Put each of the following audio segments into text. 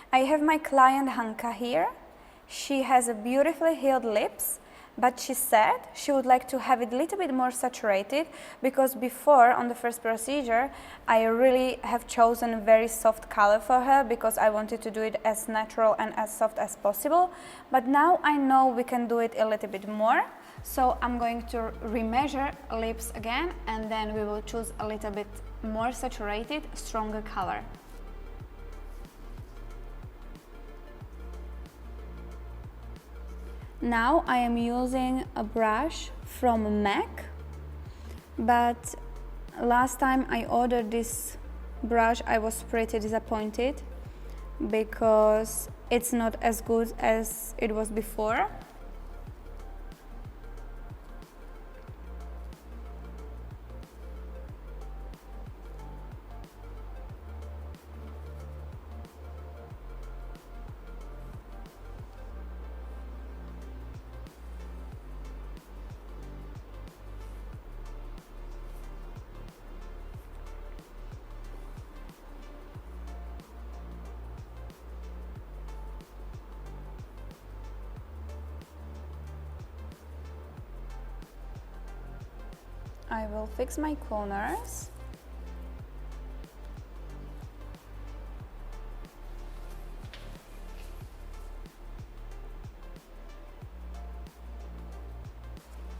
I have my client Hanka here. She has a beautifully healed lips, but she said she would like to have it a little bit more saturated because before, on the first procedure, I really have chosen a very soft color for her because I wanted to do it as natural and as soft as possible. But now I know we can do it a little bit more. So I'm going to remeasure lips again, and then we will choose a little bit more saturated, stronger color. Now I am using a brush from MAC, but last time I ordered this brush I was pretty disappointed because it's not as good as it was before. I will fix my corners.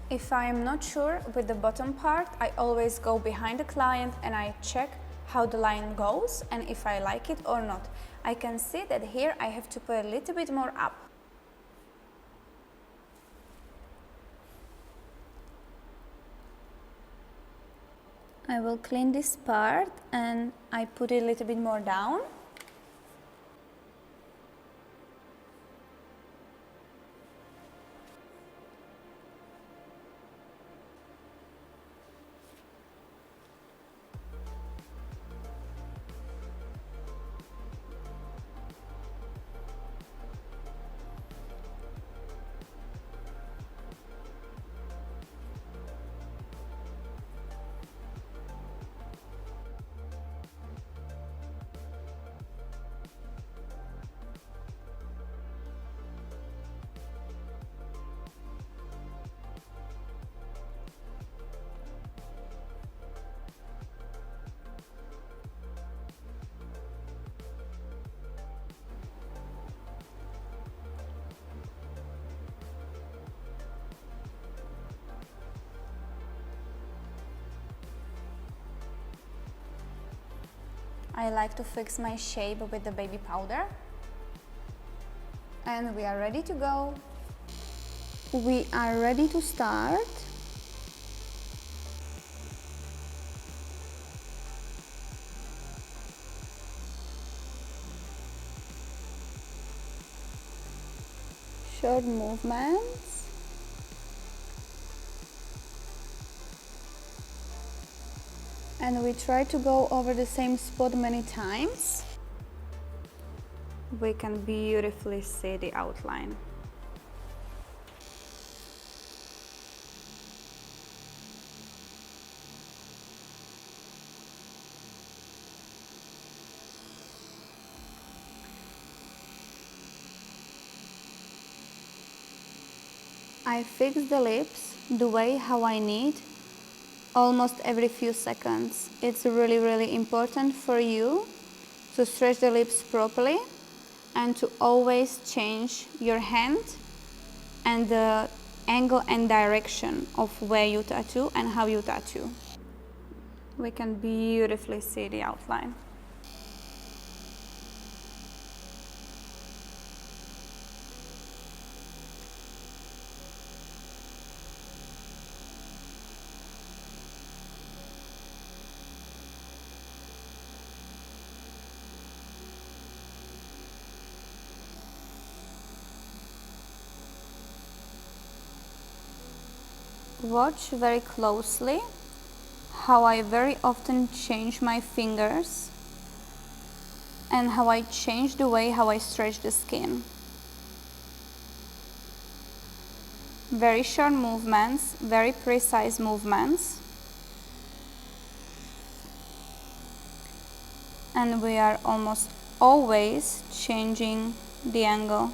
If I am not sure with the bottom part, I always go behind the client and I check how the line goes and if I like it or not. I can see that here I have to put a little bit more up. I will clean this part and I put it a little bit more down. I like to fix my shape with the baby powder. And we are ready to go. We are ready to start. Short movements. And we try to go over the same spot many times. We can beautifully see the outline. I fix the lips the way how I need. Almost every few seconds. It's really important for you to stretch the lips properly and to always change your hand and the angle and direction of where you tattoo and how you tattoo. We can beautifully see the outline. Watch very closely how I very often change my fingers and how I change the way how I stretch the skin. Very short movements, very precise movements. And we are almost always changing the angle.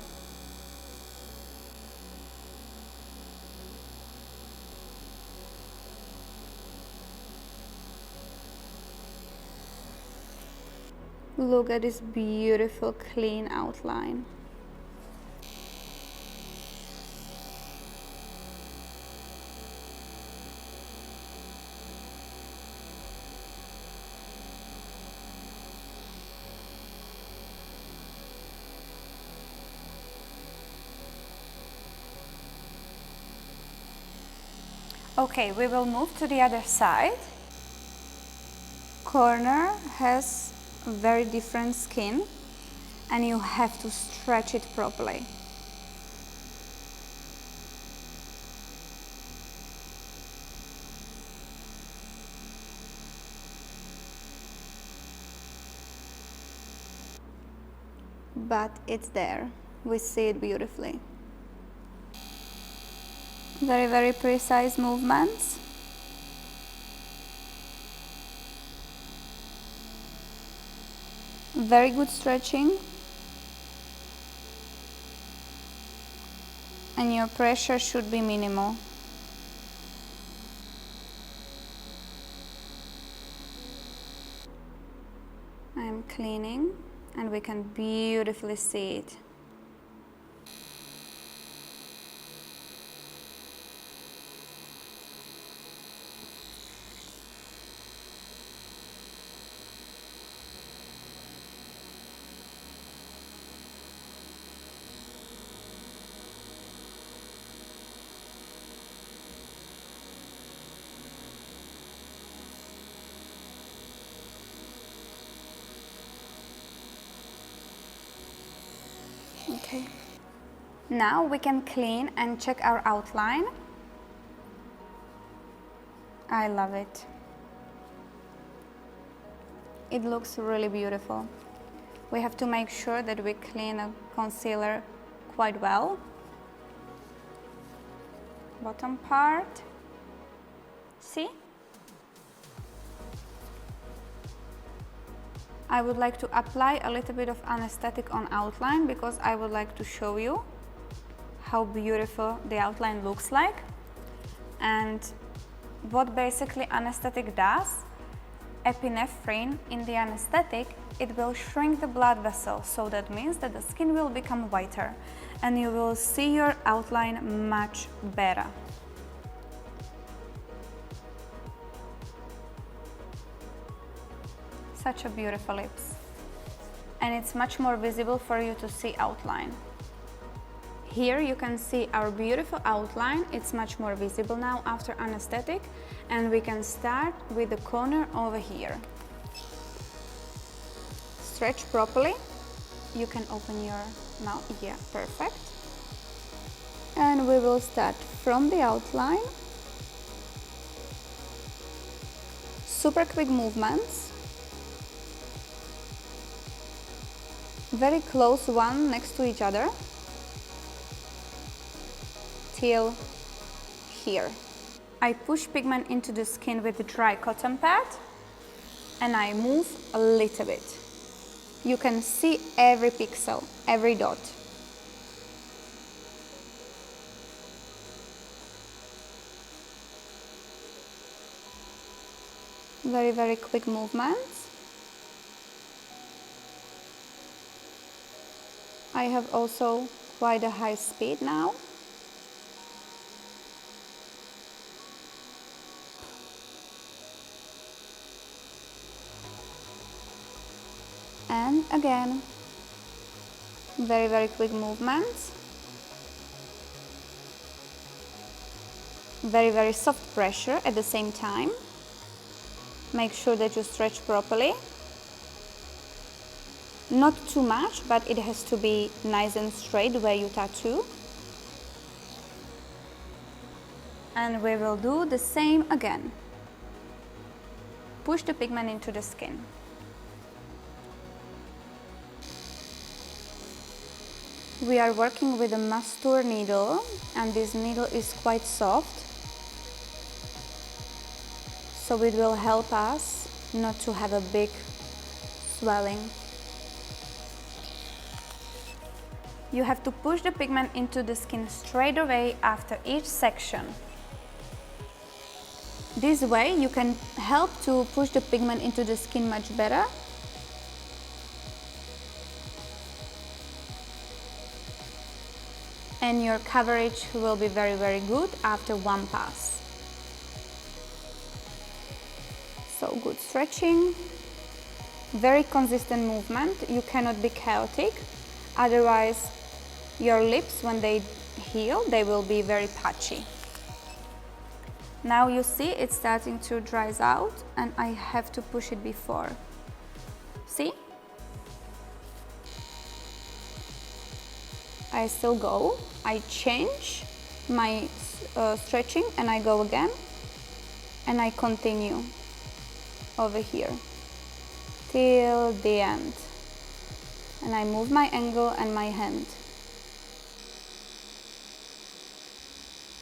Look at this beautiful clean outline. Okay, we will move to the other side. Corner has very different skin and you have to stretch it properly. But it's there. We see it beautifully. Very, very precise movements. Very good stretching. And your pressure should be minimal. I'm cleaning and we can beautifully see it. Okay. Now we can clean and check our outline. I love it. It looks really beautiful. We have to make sure that we clean a concealer quite well. Bottom part. See? I would like to apply a little bit of anesthetic on outline because I would like to show you how beautiful the outline looks like. And what basically anesthetic does, epinephrine in the anesthetic, it will shrink the blood vessels, so that means that the skin will become whiter and you will see your outline much better. Such a beautiful lips. And it's much more visible for you to see outline. Here you can see our beautiful outline. It's much more visible now after anesthetic. And we can start with the corner over here. Stretch properly. You can open your mouth. Yeah, perfect. And we will start from the outline. Super quick movements. Very close one next to each other till here. I push pigment into the skin with a dry cotton pad and I move a little bit. You can see every pixel, every dot. Very, very quick movements. I have also quite a high speed now. And again, very, very quick movements. Very, very soft pressure at the same time. Make sure that you stretch properly. Not too much, but it has to be nice and straight where you tattoo. And we will do the same again. Push the pigment into the skin. We are working with a Mastur needle, and this needle is quite soft. So it will help us not to have a big swelling. You have to push the pigment into the skin straight away after each section. This way you can help to push the pigment into the skin much better. And your coverage will be very, very good after one pass. So good stretching, very consistent movement. You cannot be chaotic, otherwise your lips, when they heal, they will be very patchy. Now you see it's starting to dry out and I have to push it before. See? I still go, I change my stretching and I go again and I continue over here till the end, and I move my angle and my hand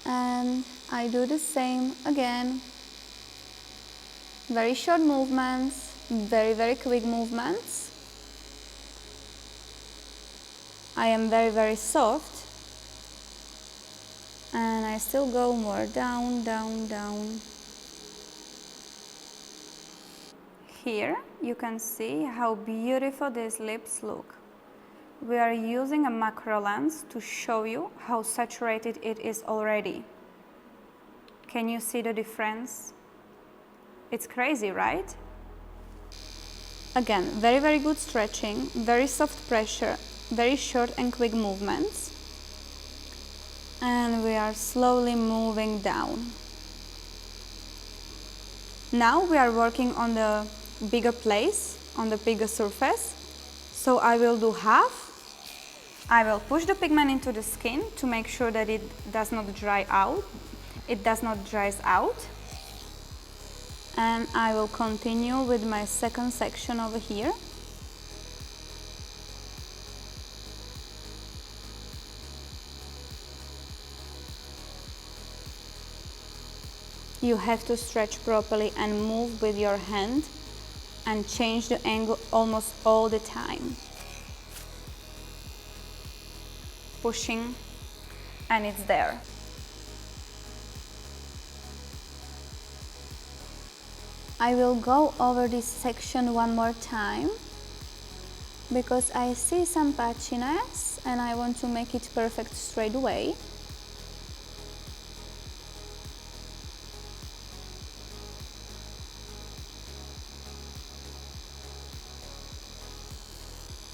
and I do the same again. Very short movements, very, very quick movements. I am very, very soft and I still go more down, down, down. Here you can see how beautiful these lips look. We are using a macro lens to show you how saturated it is already. Can you see the difference? It's crazy, right? Again, very, very good stretching, very soft pressure, very short and quick movements. And we are slowly moving down. Now we are working on the bigger place, on the bigger surface. So I will do half. I will push the pigment into the skin to make sure that it does not dry out. It does not dry out. And I will continue with my second section over here. You have to stretch properly and move with your hand and change the angle almost all the time. Pushing, and it's there. I will go over this section one more time because I see some patchiness and I want to make it perfect straight away.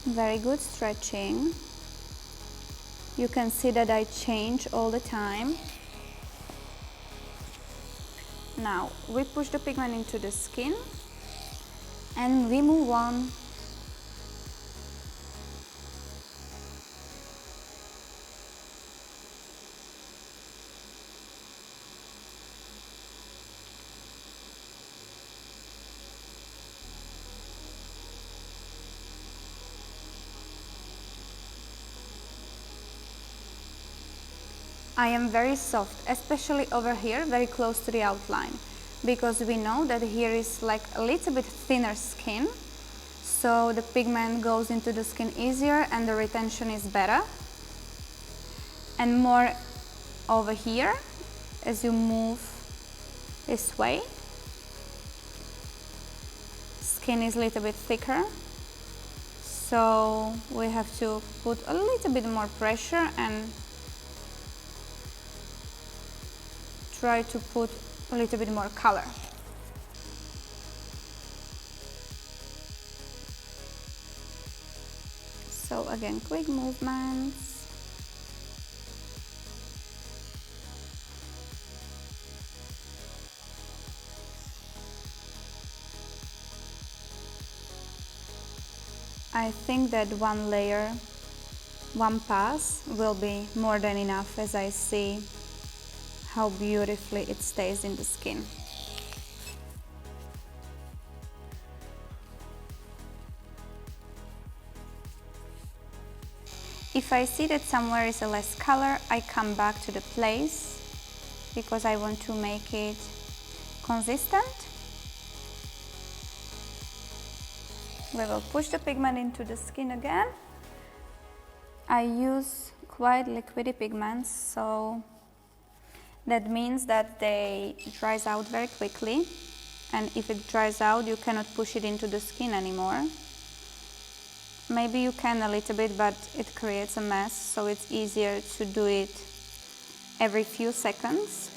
Very good stretching. You can see that I change all the time. Now we push the pigment into the skin and we move on. I am very soft, especially over here, very close to the outline, because we know that here is like a little bit thinner skin, so the pigment goes into the skin easier and the retention is better. And more over here, as you move this way, skin is a little bit thicker, so we have to put a little bit more pressure and try to put a little bit more color. So again, quick movements. I think that one layer, one pass will be more than enough, as I see how beautifully it stays in the skin. If I see that somewhere is a less color, I come back to the place because I want to make it consistent. We will push the pigment into the skin again I use quite liquidy pigments, so that means that they dries out very quickly, and if it dries out you cannot push it into the skin anymore. Maybe you can a little bit, but it creates a mess, so it's easier to do it every few seconds.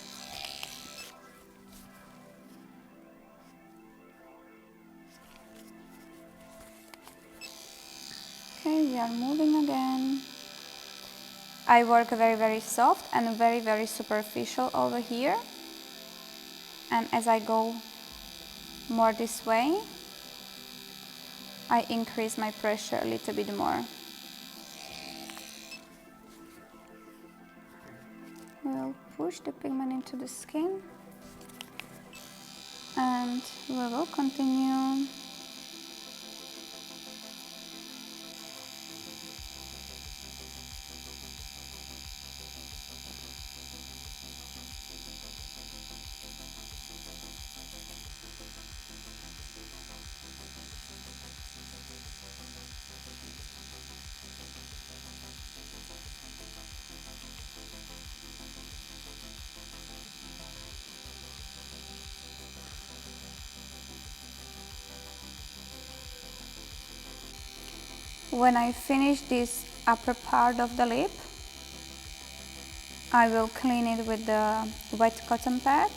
Okay, we are moving again. I work very soft and very superficial over here, and as I go more this way, I increase my pressure a little bit more. We'll push the pigment into the skin and we will continue. When I finish this upper part of the lip, I will clean it with the wet cotton pad,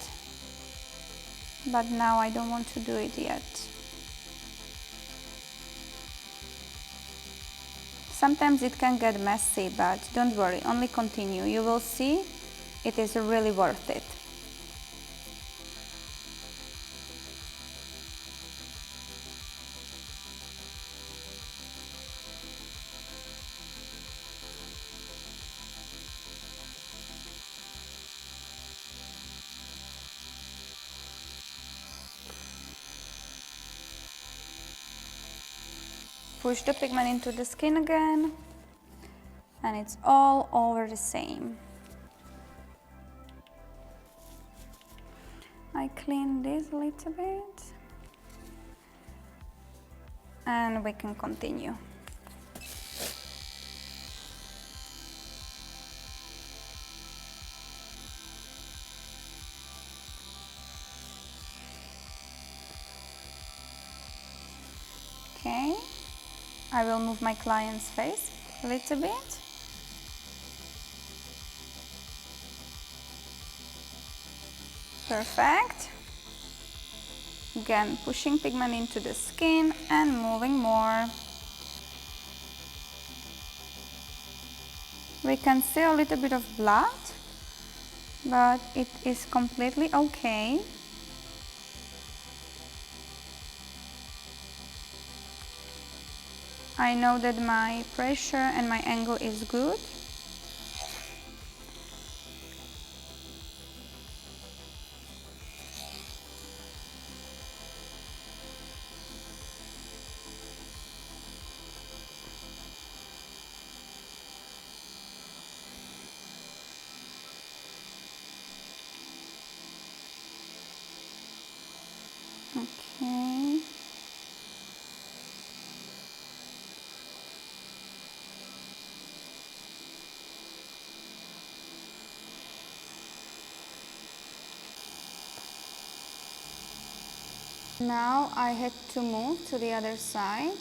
but now I don't want to do it yet. Sometimes it can get messy, but don't worry, only continue. You will see it is really worth it. Push the pigment into the skin again, and it's all over the same. I clean this a little bit, and we can continue. Okay. I will move my client's face a little bit. Perfect. Again, pushing pigment into the skin and moving more. We can see a little bit of blood, but it is completely okay. I know that my pressure and my angle is good. Okay. Now I had to move to the other side.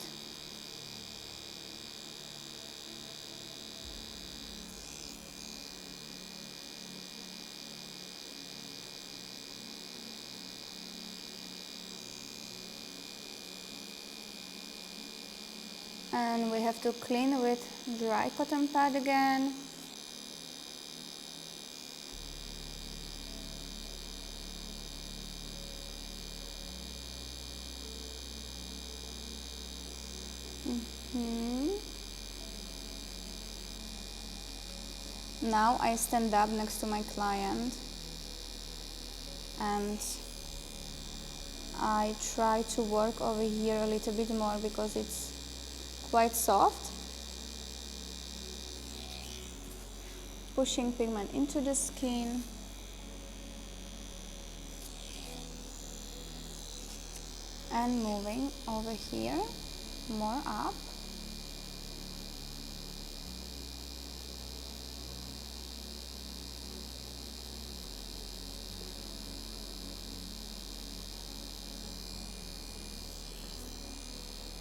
And we have to clean with dry cotton pad again. Now I stand up next to my client and I try to work over here a little bit more because it's quite soft. Pushing pigment into the skin. And moving over here, more up.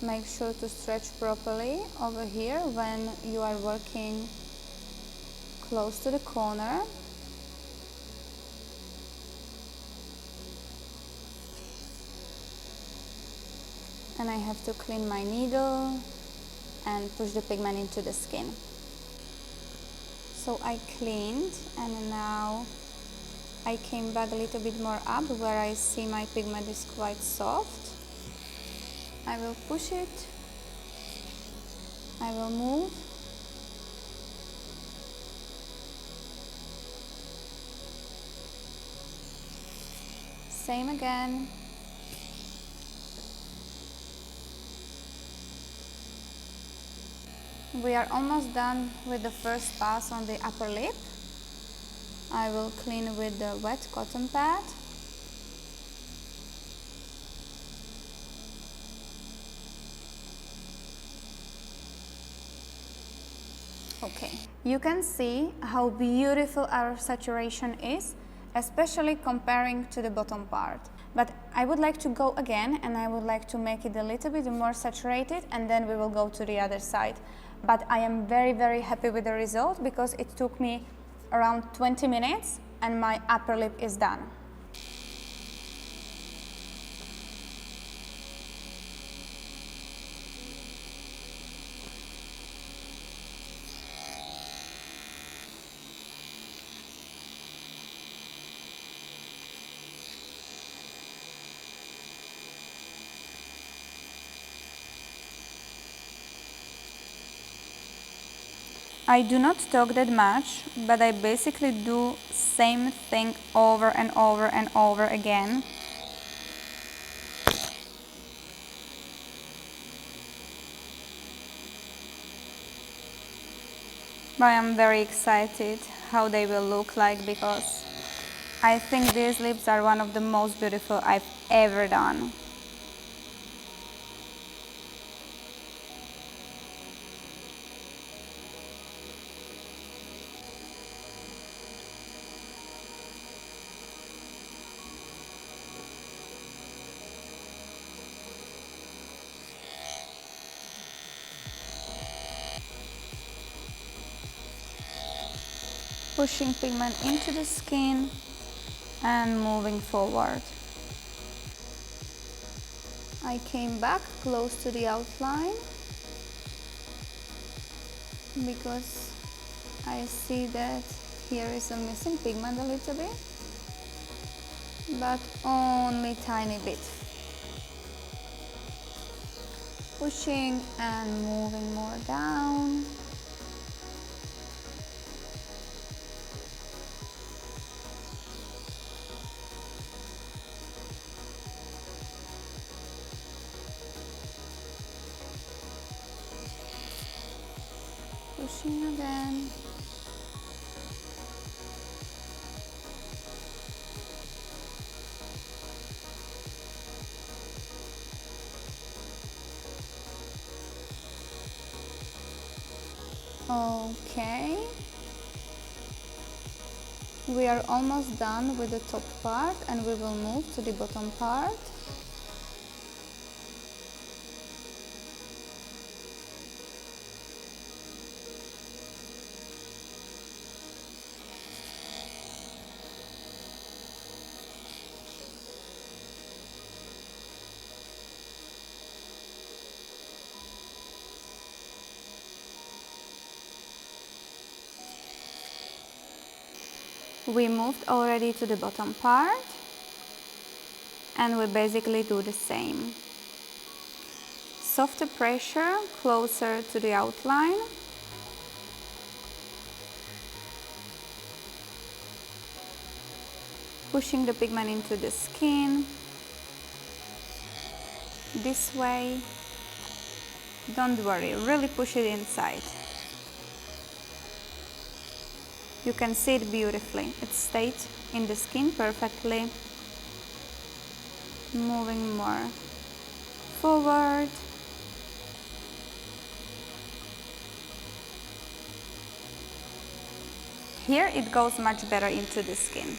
Make sure to stretch properly over here when you are working close to the corner. And I have to clean my needle and push the pigment into the skin. So I cleaned, and now I came back a little bit more up where I see my pigment is quite soft. I will push it, I will move. Same again. We are almost done with the first pass on the upper lip. I will clean with the wet cotton pad. Okay, you can see how beautiful our saturation is, especially comparing to the bottom part. But I would like to go again, and I would like to make it a little bit more saturated, and then we will go to the other side. But I am very, very happy with the result because it took me around 20 minutes and my upper lip is done. I do not talk that much, but I basically do same thing over and over and over again. But I am very excited how they will look like, because I think these lips are one of the most beautiful I've ever done. Pushing pigment into the skin and moving forward. I came back close to the outline because I see that here is a missing pigment a little bit, but only tiny bit. Pushing and moving more down. Pushing again. Okay. We are almost done with the top part and we will move to the bottom part. We moved already to the bottom part and we basically do the same. Softer pressure closer to the outline. Pushing the pigment into the skin. This way. Don't worry, really push it inside. You can see it beautifully. It stayed in the skin perfectly. Moving more forward. Here it goes much better into the skin.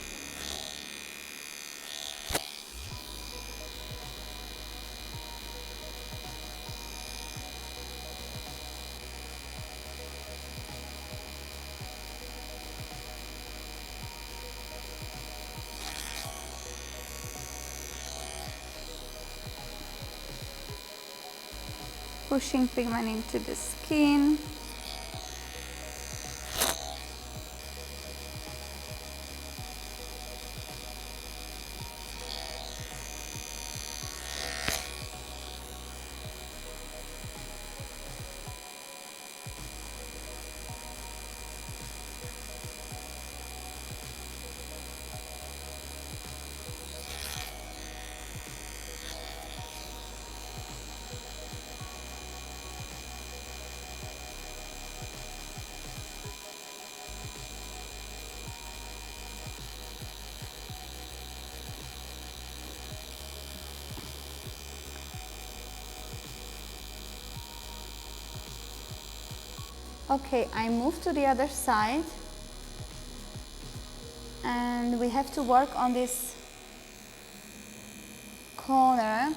pushing pigment into the skin. Okay, I move to the other side and we have to work on this corner.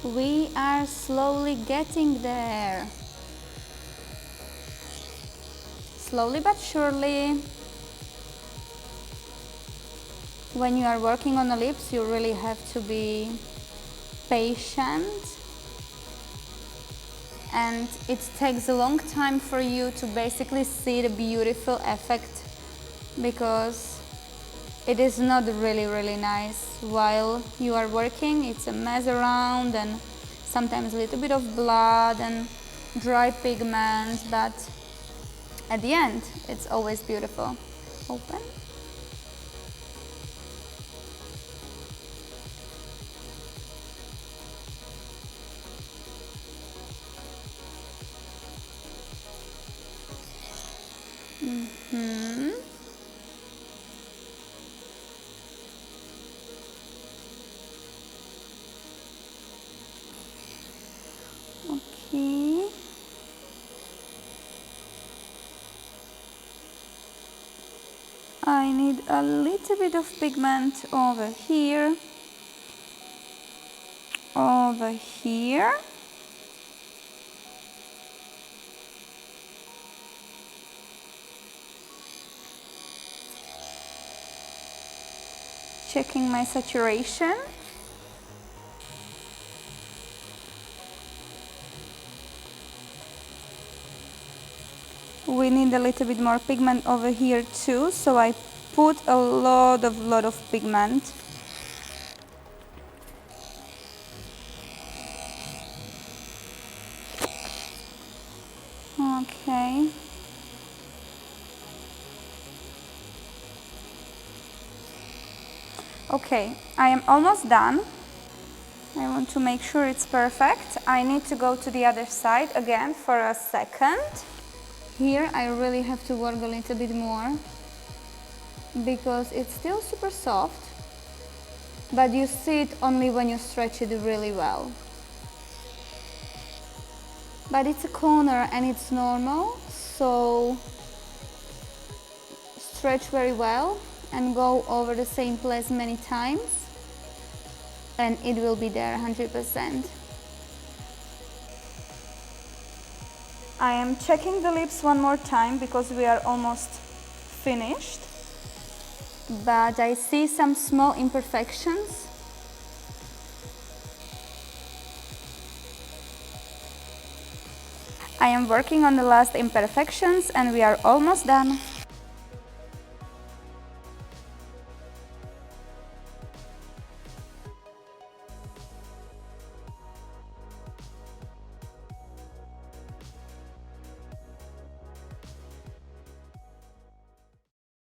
We are slowly getting there. Slowly but surely. When you are working on the lips, you really have to be patient. And it takes a long time for you to basically see the beautiful effect, because it is not really nice while you are working. It's a mess around and sometimes a little bit of blood and dry pigment, but at the end it's always beautiful. Open. Okay. I need a little bit of pigment over here, over here. Checking my saturation. We need a little bit more pigment over here too, so I put a lot of pigment. Okay. Okay, I am almost done. I want to make sure it's perfect. I need to go to the other side again for a second. Here I really have to work a little bit more because it's still super soft, but you see it only when you stretch it really well. But it's a corner and it's normal, so stretch very well and go over the same place many times and it will be there 100%. I am checking the lips one more time because we are almost finished, but I see some small imperfections. I am working on the last imperfections and we are almost done.